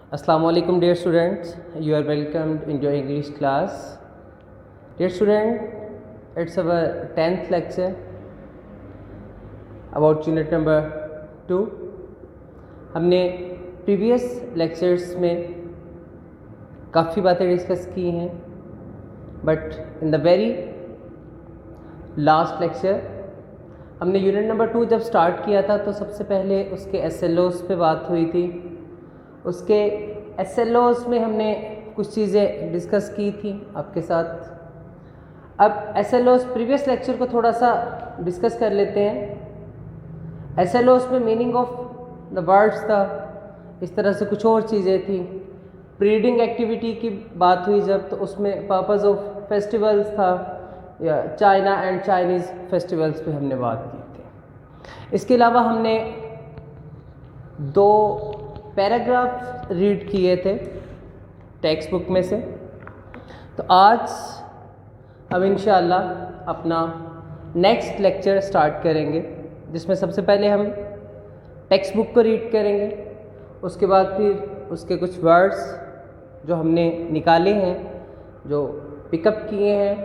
Assalamualaikum dear students, you are welcomed in your English class. Dear student, it's our 10th lecture about unit number 2. हमने previous lectures में काफ़ी बातें discuss की हैं, but in the very last lecture हमने unit number 2 जब start किया था तो सबसे पहले उसके SLOs पे बात हुई थी. उसके SLOs में हमने कुछ चीज़ें डिस्कस की थी आपके साथ. अब SLOs प्रीवियस लेक्चर को थोड़ा सा डिस्कस कर लेते हैं. SLOs में मीनिंग ऑफ द वर्ड्स था, इस तरह से कुछ और चीज़ें थी. प्रीडिंग एक्टिविटी की बात हुई जब, तो उसमें पर्पस ऑफ फेस्टिवल्स था या चाइना एंड चाइनीज़ फेस्टिवल्स पे हमने बात की थी. इसके अलावा हमने 2 पैराग्राफ रीड किए थे टेक्स्ट बुक में से. तो आज हम इंशाअल्लाह अपना नेक्स्ट लेक्चर स्टार्ट करेंगे, जिसमें सबसे पहले हम टेक्स्ट बुक को रीड करेंगे. उसके बाद फिर उसके कुछ वर्ड्स जो हमने निकाले हैं, जो पिकअप किए हैं,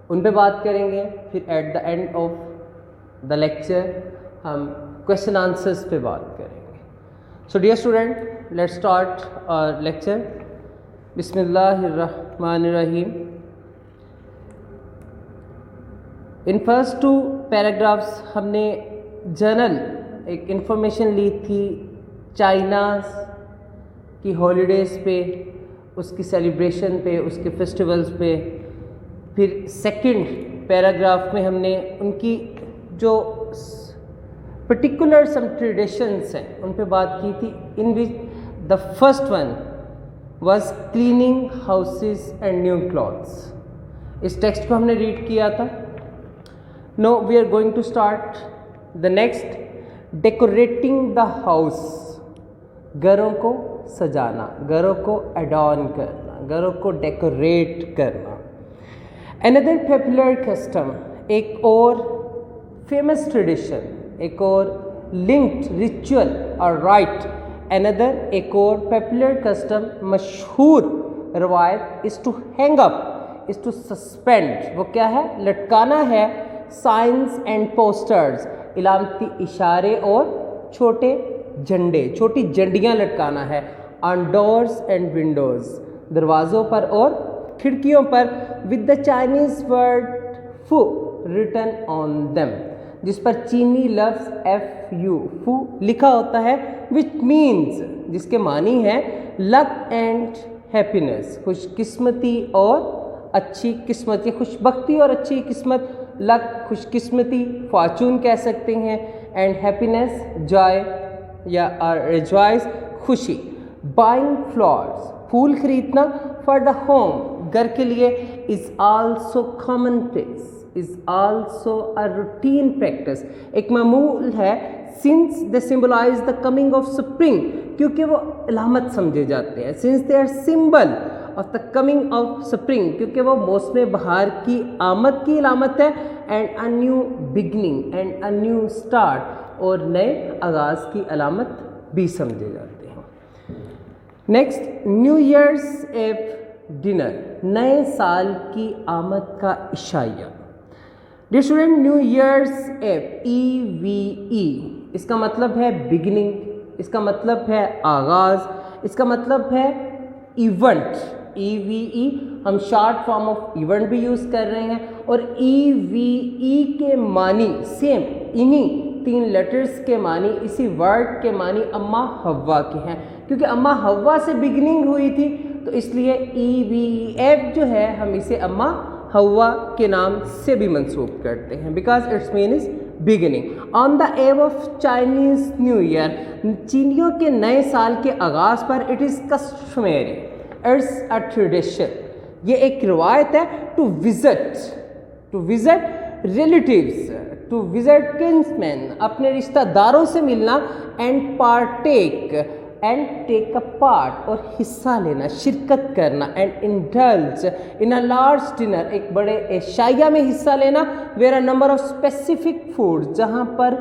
उन पे बात करेंगे. फिर at the end of the lecture हम क्वेश्चन आंसर्स पे बात करेंगे. So dear student, let's start our lecture. Bismillahirrahmanirrahim. In first 2 paragraphs हमने जनरल एक इंफॉर्मेशन ली थी चाइना की हॉलीडेज़ पे, उसकी सेलिब्रेशन पे, उसके फेस्टिवल्स पे. फिर सेकंड पैराग्राफ में हमने उनकी जो पर्टिकुलर सम ट्रेडिशंस हैं उन पे बात की थी, in which the first one was cleaning houses and new clothes. इस टेक्स्ट को हमने रीड किया था. No we are going to start the next. Decorating the house, घरों को सजाना, घरों को एडॉर्न करना, घरों को डेकोरेट करना. अनदर पॉपुलर कस्टम, एक और फेमस ट्रेडिशन, एक और लिंक्ड रिचुअल और राइट. अनदर, एक और पॉपुलर कस्टम, मशहूर रवायत, is to hang up, is to suspend. वो क्या है? लटकाना है. साइंस एंड पोस्टर्स, इलामती इशारे और छोटे झंडे, छोटी झंडियाँ लटकाना है. ऑन डोर्स एंड विंडोज़, दरवाज़ों पर और खिड़कियों पर. विद द चाइनीज़ वर्ड फू रिटन ऑन देम, जिस पर चीनी लफ्ज़ FU फू लिखा होता है. विच मीन्स, जिसके मानी है लक एंड हैप्पीनेस, खुशकिस्मती और अच्छी किस्मत, या खुशबख्ती और अच्छी किस्मत. लक खुशकिस्मती, फॉर्चून कह सकते हैं, एंड हैप्पीनेस जॉय या रिजॉइस खुशी. बाइंग फ्लावर्स, फूल खरीदना. फॉर द होम, घर के लिए. Is also common place, is also a routine practice, एक मामूल है. Since they symbolize the coming of spring, क्योंकि वो अलामत समझे जाते हैं. Since they are symbol of the coming of spring, क्योंकि वो मौसम बहार की आमद की अलामत है. And a new beginning and a new start, और नए आगाज़ की अलामत भी समझे जाते हैं. नेक्स्ट, न्यू ईयर्स एव डिनर, नए साल की आमद का इशारा. डियर स्टूडेंट, न्यू ईयर्स एव EVE, इसका मतलब है बिगिनिंग, इसका मतलब है आगाज़, इसका मतलब है इवेंट. EVE हम शॉर्ट फॉर्म ऑफ इवेंट भी यूज़ कर रहे हैं. और EVE के मानी सेम, इन्हीं 3 लेटर्स के मानी, इसी वर्ड के मानी अम्मा हव्वा के हैं. क्योंकि अम्मा हव्वा से बिगिनिंग हुई थी, तो इसलिए EVF जो है हम इसे अम्मा हव्वा के नाम से भी मंसूब करते हैं, because it's mean is beginning. On the eve of Chinese new year, चीनियों के नए साल के आगाज़ पर. It is customary, it's a tradition, ये एक रिवायत है. To visit relatives, to visit kinsman, अपने रिश्तेदारों से मिलना. And partake, and take a part, और हिस्सा लेना, शिरकत करना. And indulge in a large dinner, एक बड़े एशाया में हिस्सा लेना. Where a number of specific food, जहाँ पर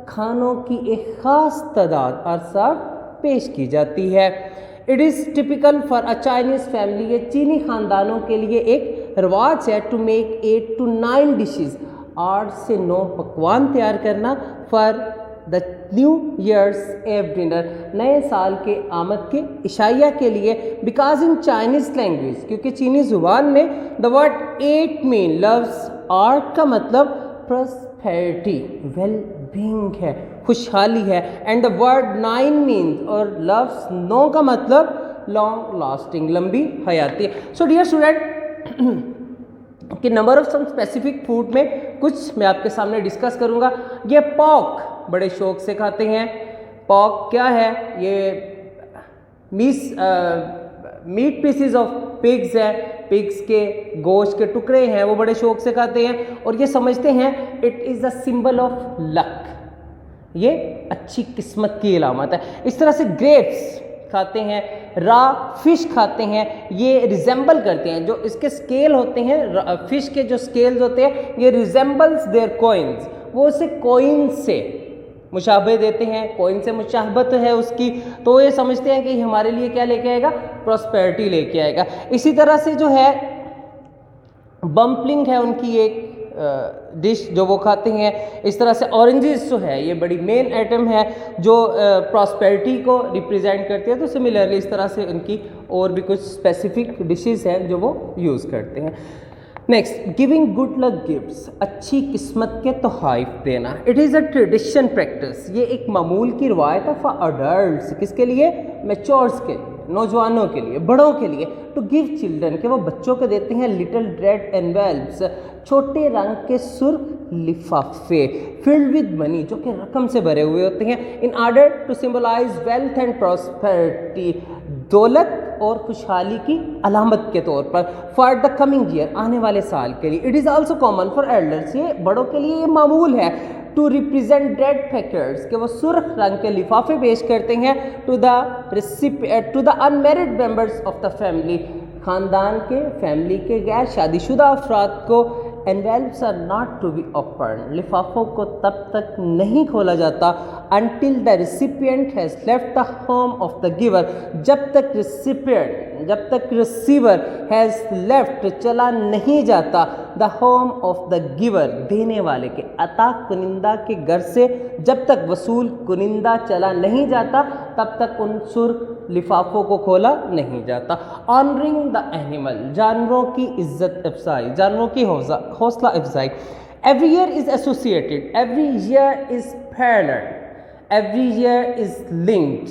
खानों की एक ख़ास तादाद और सर्व पेश की जाती है. It is typical for a Chinese family, ये चीनी खानदानों के लिए एक रिवाज है टू मेक 8 to 9 डिशेज़, 8 से 9 पकवान तैयार करना फॉर द न्यू ईयर्स एव डिनर, नए साल के आमद के इशाइया के लिए। बिकॉज इन चाइनीज़ लैंग्वेज, क्योंकि चीनी ज़ुबान में द वर्ड 8 मीन लव्स, 8 का मतलब प्रॉस्पेरिटी, वेल बीइंग है, खुशहाली है, एंड द वर्ड 9 मीन्स और लव्स 9 का मतलब लॉन्ग लास्टिंग, लंबी हयाती। सो डियर स्टूडेंट कि number of some specific food में कुछ मैं आपके सामने डिस्कस करूंगा। ये पॉक बड़े शौक से खाते हैं। पॉक क्या है? ये मीट पीसीज ऑफ पिग्स है, पिग्स के गोश्त के टुकड़े हैं, वो बड़े शौक से खाते हैं और ये समझते हैं it is a symbol of luck, ये अच्छी किस्मत की अलामत है। इस तरह से ग्रेप्स खाते हैं, रा फिश खाते हैं, ये रिजेंबल करते हैं, जो इसके स्केल होते हैं, फिश के जो स्केल्स होते हैं ये रिजेंबल्स देयर कॉइन्स, वो उसे कॉइन से मुशाबे देते हैं, कॉइन से मुशाबत है उसकी, तो ये समझते हैं कि हमारे लिए क्या लेके आएगा? प्रॉस्पेरिटी लेके आएगा। इसी तरह से जो है बम्पलिंग है उनकी एक डिश जो वो खाते हैं। इस तरह से ऑरेंजेस जो है ये बड़ी मेन आइटम है जो प्रॉस्पेरिटी को रिप्रेजेंट करती है। तो सिमिलरली इस तरह से उनकी और भी कुछ स्पेसिफिक डिशेस हैं जो वो यूज़ करते हैं। Next, giving good luck gifts, अच्छी किस्मत के तोहफ़े देना। It is a tradition practice, ये एक मामूल की रवायत है फॉर अडल्ट्स, किसके लिए? मैच्योर्स के लिए, नौजवानों के लिए, बड़ों के लिए। टू गिव चिल्ड्रन, के वो बच्चों को देते हैं लिटिल रेड एनवेल्प्स, छोटे रंग के सुर्ख लिफाफे, फिल्ड विद मनी, जो कि रकम से भरे हुए होते हैं, in order to symbolize wealth and prosperity, दौलत और खुशहाली की अलामत के तौर पर। फॉर द कमिंग ईयर, आने वाले साल के लिए। It is also common for elders, ये बड़ों के लिए ये मामूल है। टू रिप्रेजेंट रेड पैकेट्स, के वो सुर्ख रंग के लिफाफे पेश करते हैं to the unmarried members of the family, खानदान के, फैमिली के गैर शादीशुदा अफराद को। Envelopes are not to be open, लिफाफों को तब तक नहीं खोला जाता until the recipient has left the home of the giver, जब तक रिसीवर has left, चला नहीं जाता, the home of the giver, देने वाले के, अता कुनिंदा के घर से जब तक वसूल कुनिंदा चला नहीं जाता तब तक उन सुर्ख लिफाफों को खोला नहीं जाता। ऑनरिंग द एनिमल, जानवरों की इज्जत अफजाई, जानवरों की हौसला अफजाई। Every year is associated, every year is parallel, every year is linked,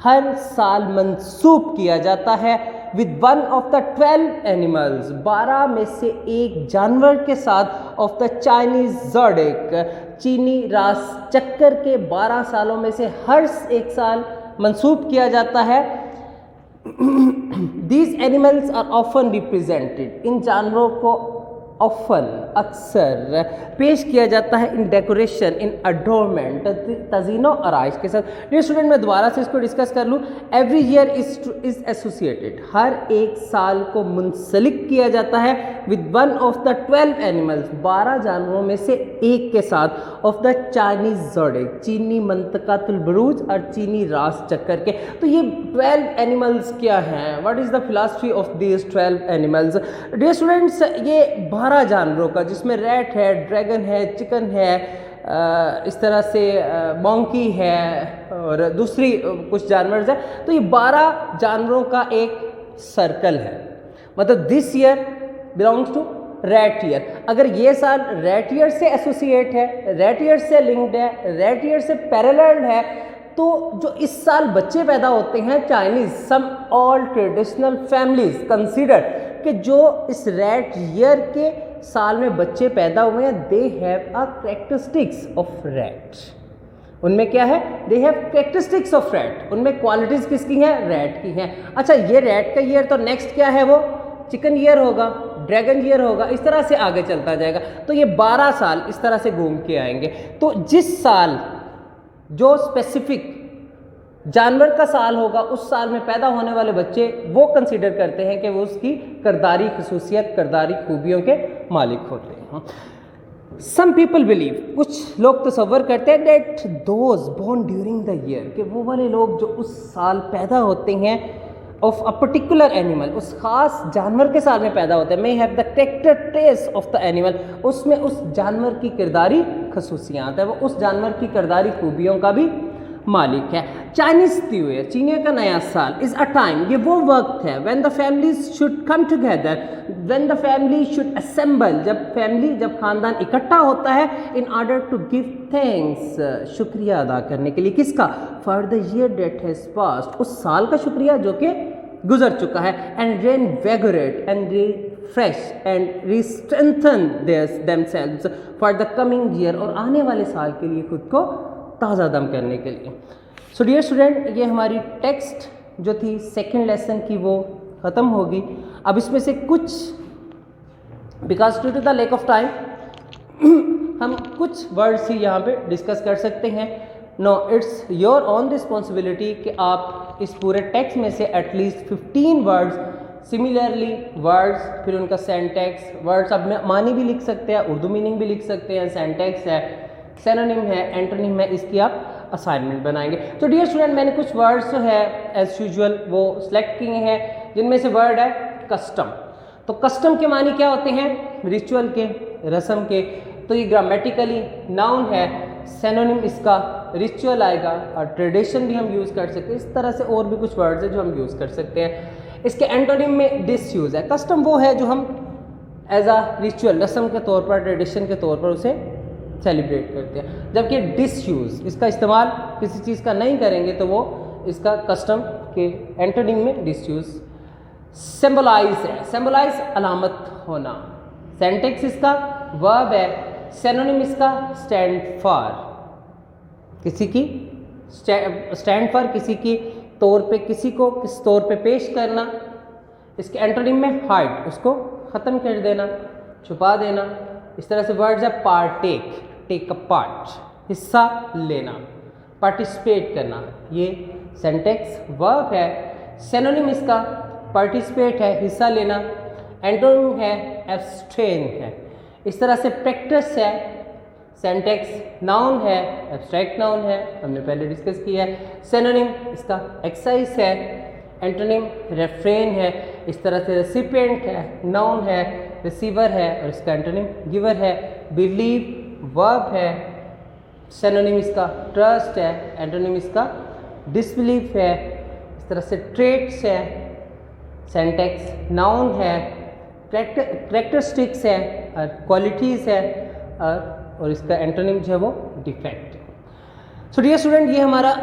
हर साल मंसूब किया जाता है with one of the 12 animals, 12 में से एक जानवर के साथ, ऑफ द चाइनीज ज़ोडिएक, चीनी रास चक्कर के 12 सालों में से हर एक साल मंसूब किया जाता है। These animals are often represented, इन जानवरों को ऑफन, अक्सर पेश किया जाता है इन डेकोरेशन, इन अडोरमेंट, तज़ीनो आराइश के साथ। डियर स्टूडेंट, मैं दोबारा से इसको डिस्कस कर लूँ। एवरी ईयर इज एसोसिएटेड, हर एक साल को मुंसलिक किया जाता है with one of the 12 animals, 12 जानवरों में से एक के साथ, ऑफ द चाइनीज ज़ोडिएक, चीनी मंतकातुल बुरूज और चीनी रास चक्कर के। तो ये 12 एनिमल्स क्या हैं? What is the philosophy of these 12 animals? Dear students, ये 12 जानवरों का, जिसमें रैट है, ड्रैगन है, चिकन है, इस तरह से मॉन्की है और दूसरी कुछ जानवर है, तो ये 12 जानवरों का एक सर्कल है। मतलब this year belongs to rat year. अगर ये साल रैट ईयर से एसोसिएट है, रैट ईयर से लिंक्ड है, रैट ईयर से पैरेलल है, तो जो इस साल बच्चे पैदा होते हैं Chinese, some all traditional families consider कि जो इस रैट ईयर के साल में बच्चे पैदा हुए हैं, they have a characteristics of rat. उनमें क्या है? They have characteristics of rat, उनमें क्वालिटीज़ किसकी हैं? रैट की हैं। अच्छा, ये रैट का ईयर, तो नेक्स्ट क्या है? वो चिकन ईयर होगा, ड्रैगन ईयर होगा, इस तरह से आगे चलता जाएगा। तो ये 12 साल इस तरह से घूम के आएंगे। तो जिस साल जो स्पेसिफिक जानवर का साल होगा, उस साल में पैदा होने वाले बच्चे वो कंसीडर करते हैं कि वो उसकी करदारी खसूसियत, करदारी खूबियों के मालिक होते हैं। सम पीपल बिलीव, कुछ लोग तसव्वुर करते हैं that those born during the year, कि वो वाले लोग जो उस साल पैदा होते हैं, ऑफ अ पर्टिकुलर एनिमल, उस खास जानवर के साल में पैदा होता है, may have the character trace of the animal, उसमें उस जानवर की किरदारी खसूसियात है, वो उस जानवर की किरदारी खूबियों का भी मालिक है। चाइनीज न्यू ईयर, चीनियों का नया साल, इज़ अ टाइम, ये वो वक्त है, when the families should come together, when the family should assemble, जब खानदान इकट्ठा होता है, in order to give thanks, शुक्रिया अदा करने के लिए, किसका? For the year that has passed, उस साल का शुक्रिया जो कि गुजर चुका है, and reinvigorate and refresh and re-strengthen themselves for the coming year, और आने वाले साल के लिए खुद को ताज़ा दम करने के लिए। सो डियर स्टूडेंट, ये हमारी टेक्स्ट जो थी सेकेंड लेसन की वो ख़त्म होगी। अब इसमें से कुछ, because due to the lack of time, हम कुछ वर्ड्स ही यहाँ पे डिस्कस कर सकते हैं। No, it's your own responsibility कि आप इस पूरे टेक्स्ट में से एटलीस्ट 15 वर्ड्स, सिमिलरली वर्ड्स, फिर उनका सेंटेक्स, वर्ड्स अब मानी भी लिख सकते हैं, उर्दू मीनिंग भी लिख सकते हैं, सेंटेक्स है, सिनोनिम है, एंटोनिम है, इसकी आप असाइनमेंट बनाएंगे। तो डियर स्टूडेंट, मैंने कुछ वर्ड्स जो है एज यूजुअल वो सिलेक्ट किए हैं, जिनमें से वर्ड है कस्टम। तो कस्टम के मानी क्या होते हैं? रिचुअल के, रस्म के। तो ये ग्रामेटिकली नाउन है, सिनोनिम इसका रिचुअल आएगा, और ट्रेडिशन भी हम यूज़ कर सकते हैं। इस तरह से और भी कुछ वर्ड्स हैं जो हम यूज़ कर सकते हैं। इसके एंटोनिम में डिसयूज़ है। कस्टम वो है जो हम एज अ रिचुअल, रस्म के तौर पर, ट्रेडिशन के तौर पर उसे सेलिब्रेट करते हैं, जबकि डिसयूज़, इसका इस्तेमाल किसी चीज़ का नहीं करेंगे तो वो इसका कस्टम के एंटोनिम में डिसयूज़। सिंबलाइज है, सिंबलाइज अलामत होना। सेंटेक्स इसका वर्ब है, सिनोनिम इसका स्टैंड फॉर, किसी की स्टैंड फॉर, किसी की तौर पे, किसी को किस तौर पे पेश करना। इसके एंटोनिम में हाइड, उसको ख़त्म कर देना, छुपा देना। इस तरह से वर्ड्स है पार्टेक, टेक अ पार्ट, हिस्सा लेना, पार्टिसिपेट करना, ये सेंटेक्स वर्ब है। सिनोनिम इसका पार्टिसिपेट है, हिस्सा लेना, एंटोनिम है एब्स्ट्रेन है। इस तरह से प्रैक्टिस है, सेंटेक्स नाउन है, एब्स्ट्रैक्ट नाउन है, हमने पहले डिस्कस किया है। सिनोनिम इसका एक्सरसाइज है, एंटोनिम रेफ्रेन है। इस तरह से रेसिपिएंट है, नाउन है, रिसीवर है, और इसका एंटोनिम गिवर है। बिलीव वर्ब है, सिनोनिम इसका ट्रस्ट है, एंटोनिम इसका डिसबिलीफ है। इस तरह से ट्रेट्स है, सेंटेक्स नाउन है, कैरेक्टरिस्टिक्स है, और क्वालिटीज़ है, और इसका एंटोनिम जो है वो डिफेक्ट। सो डियर स्टूडेंट, ये हमारा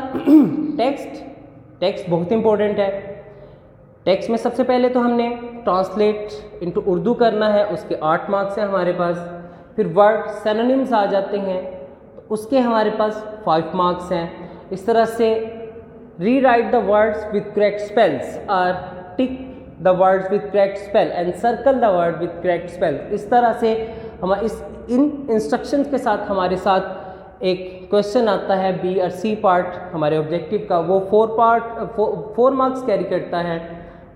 टेक्स्ट बहुत इंपॉर्टेंट है। टेक्स्ट में सबसे पहले तो हमने ट्रांसलेट इनटू उर्दू करना है, उसके 8 मार्क्स हैं हमारे पास। फिर वर्ड सिनोनिम्स आ जाते हैं, तो उसके हमारे पास 5 मार्क्स हैं। इस तरह से rewrite the words with correct spells, और tick the words with correct spell and circle the word with correct spell. इस तरह से हम इन इंस्ट्रक्शंस के साथ हमारे साथ एक क्वेश्चन आता है बी और सी पार्ट हमारे ऑब्जेक्टिव का, वो 4 मार्क्स कैरी करता है,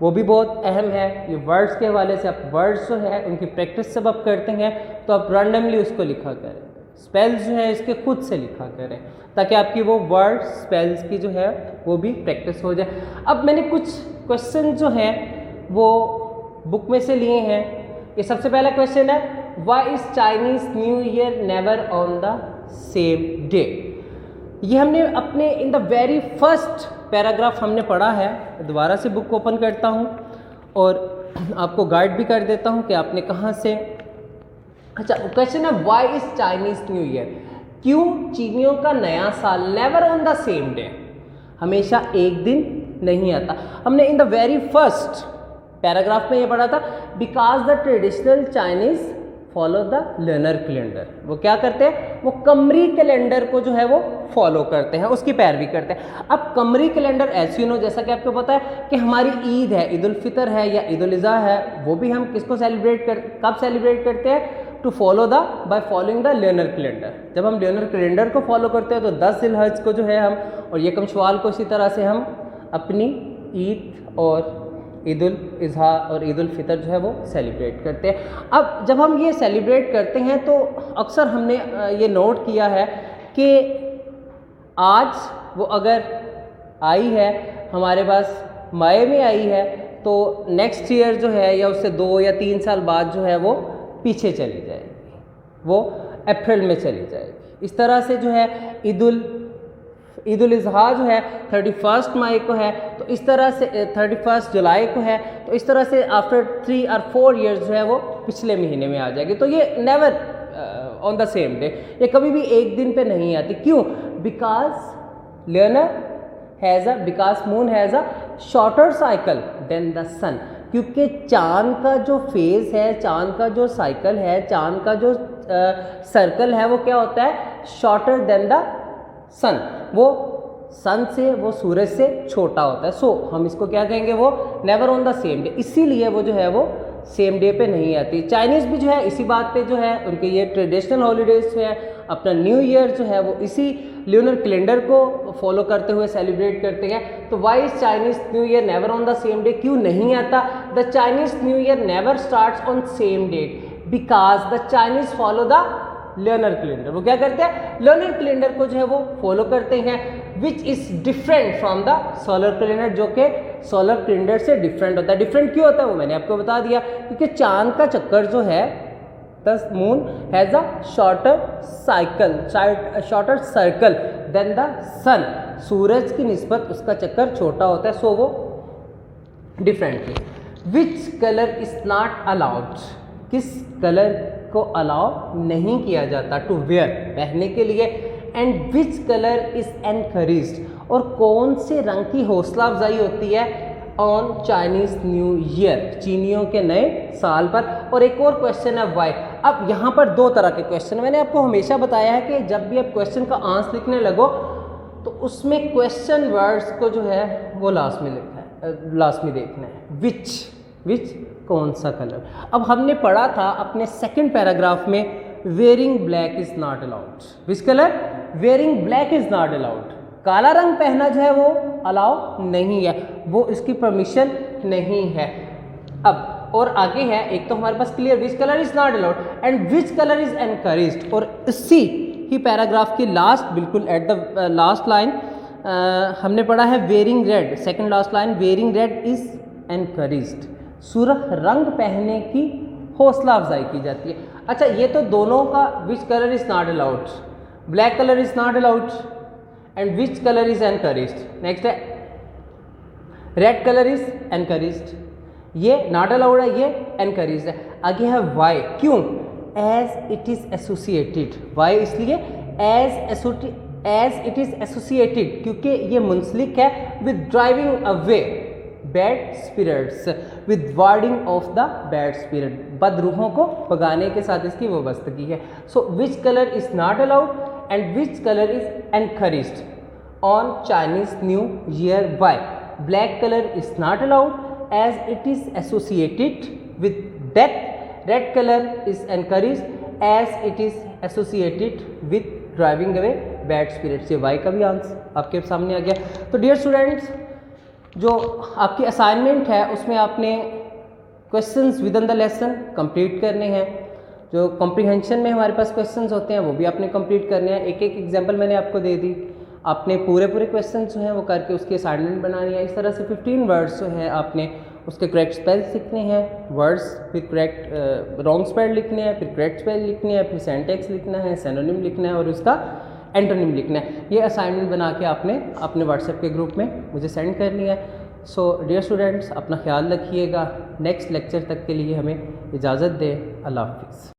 वो भी बहुत अहम है। ये वर्ड्स के हवाले से, आप वर्ड्स जो है उनकी प्रैक्टिस जब आप करते हैं तो आप रैंडमली उसको लिखा करें, स्पेल्स जो है इसके खुद से लिखा करें, ताकि आपकी वो वर्ड्स स्पेल्स की जो है वो भी प्रैक्टिस हो जाए। अब मैंने कुछ क्वेश्चन जो हैं वो बुक में से लिए हैं। ये सबसे पहला क्वेश्चन है, why is Chinese new year never on the same day. ये हमने अपने in the very first paragraph हमने पढ़ा है। दोबारा से बुक ओपन करता हूँ और आपको गाइड भी कर देता हूँ कि आपने कहाँ से। अच्छा, क्वेश्चन है why is Chinese new year, क्यों चीनियों का नया साल never on the same day, हमेशा एक दिन नहीं आता। हमने in the very first paragraph में ये पढ़ा था, because the traditional Chinese follow the lunar calendar. वो क्या करते हैं, वो कमरी कैलेंडर को जो है वो फॉलो करते हैं, उसकी पैरवी करते हैं। अब कमरी कैलेंडर ऐसे यू नो, जैसा कि आपको पता है कि हमारी ईद है, ईद उल फितर है या ईद उल अज़हा है, वो भी हम किसको कब सेलिब्रेट करते हैं, to follow by following the lunar calendar. जब हम लर्नर कैलेंडर को फॉलो करते हैं तो 10 ज़िलहज को जो है हम, और यकम शवाल को इसी तरह से हम अपनी ईद और ईद उल अज़हा और ईद उल फितर जो है वो सेलिब्रेट करते हैं। अब जब हम ये सेलिब्रेट करते हैं तो अक्सर हमने ये नोट किया है कि आज वो अगर आई है हमारे पास मई में आई है तो नेक्स्ट ईयर जो है या उससे 2 या 3 साल बाद जो है वो पीछे चली जाएगी, वो अप्रैल में चली जाएगी। इस तरह से जो है ईद उल अज़हा जो है 31 मई को है, तो इस तरह से 31 जुलाई को है, तो इस तरह से आफ्टर 3 और 4 ईयर्स जो है वो पिछले महीने में आ जाएगी। तो ये never on the same day, ये कभी भी एक दिन पे नहीं आती। क्यों? Because moon has a shorter cycle than the sun, क्योंकि चांद का जो फेज है, चांद का जो साइकिल है, चांद का जो सर्कल है वो क्या होता है? शॉर्टर देन द सन, वो सन से, वो सूरज से छोटा होता है। सो हम इसको क्या कहेंगे? वो never on the same day, इसीलिए वो जो है वो सेम डे पे नहीं आती। चाइनीज़ भी जो है इसी बात पे जो है उनके ये ट्रेडिशनल हॉलीडेज जो है, अपना न्यू ईयर जो है वो इसी ल्यूनर कैलेंडर को फॉलो करते हुए सेलिब्रेट करते हैं। तो why is Chinese new year never on the same day? क्यों नहीं आता? The Chinese new year never starts on same date because the Chinese follow the lunar calendar. वो क्या करते हैं? ल्यूनर कैलेंडर को जो है वो फॉलो करते हैं, which is different from the solar calendar, जो कि सोलर कैलेंडर से डिफरेंट होता है। डिफरेंट क्यों होता है वो मैंने आपको बता दिया, क्योंकि चांद का चक्कर जो है, the moon has a shorter circle than the sun, सूरज की निस्बत उसका चक्कर छोटा होता है, सो वो डिफरेंट है। विच कलर इज नॉट अलाउड? किस कलर को अलाउ नहीं किया जाता टू वेयर, पहनने के लिए? And which colour is encouraged, और कौन से रंग की हौसला अफजाई होती है ऑन चाइनीज़ न्यू ईयर, चीनियों के नए साल पर? और एक और क्वेश्चन है वाई। अब यहाँ पर 2 तरह के क्वेश्चन, मैंने आपको हमेशा बताया है कि जब भी आप क्वेश्चन का आंसर लिखने लगो तो उसमें क्वेश्चन वर्ड्स को जो है वो लास्ट में देखना है। विच कौन सा कलर? अब हमने पढ़ा था अपने सेकंड पैराग्राफ में, wearing black is not allowed. Which colour? Wearing black is not allowed, काला रंग पहना जो है वो अलाउ नहीं है, वो इसकी परमिशन नहीं है। अब और आगे है, एक तो हमारे पास clear which colour is not allowed and which colour is encouraged, और इसी ही पैराग्राफ की लास्ट, बिल्कुल एट द लास्ट लाइन हमने पढ़ा है wearing red, second last line, wearing red is encouraged, सुर्ख रंग पहनने की हौसला अफजाई की जाती है। अच्छा, ये तो दोनों का which colour is not allowed, black colour is not allowed and which colour is encouraged. Next है रेड कलर इज एनकरेज्ड, ये नॉट अलाउड है, ये एनकरेज्ड है। आगे है वाई, क्यों? As it is associated, why इसलिए एज इट इज एसोसिएटेड, क्योंकि ये मुंसलिक है with driving away bad spirits, with warding off the bad spirit, बदरूहों को भगाने के साथ इसकी वाबस्तगी है। सो विच colour is not allowed and which colour is encouraged on Chinese new year? Why? Black colour is not allowed as it is associated with death, red colour is encouraged as it is associated with driving away bad spirits. ये why का भी answer आपके सामने आ गया। तो dear students, जो आपकी assignment है उसमें आपने questions with in the lesson complete करने हैं। जो कॉम्प्रिहेंशन में हमारे पास क्वेश्चंस होते हैं वो भी आपने कंप्लीट करने हैं। एक एक एग्जांपल मैंने आपको दे दी, आपने पूरे क्वेश्चंस जो हैं वो करके उसकी असाइनमेंट बनानी है। इस तरह से 15 वर्ड्स जो है आपने उसके करेक्ट स्पेल लिखने हैं, वर्ड्स फिर करेक्ट रॉन्ग स्पेल लिखने हैं, फिर करेक्ट स्पेल लिखने हैं, फिर सेंटेक्स लिखना है, सिनोनिम लिखना है और उसका एंटोनिम लिखना है। ये असाइनमेंट बना के आपने अपने व्हाट्सएप के ग्रुप में मुझे सेंड करनी है। सो डियर स्टूडेंट्स, अपना ख्याल रखिएगा। नेक्स्ट लेक्चर तक के लिए हमें इजाज़त दें। अल्लाह हाफ़िज़।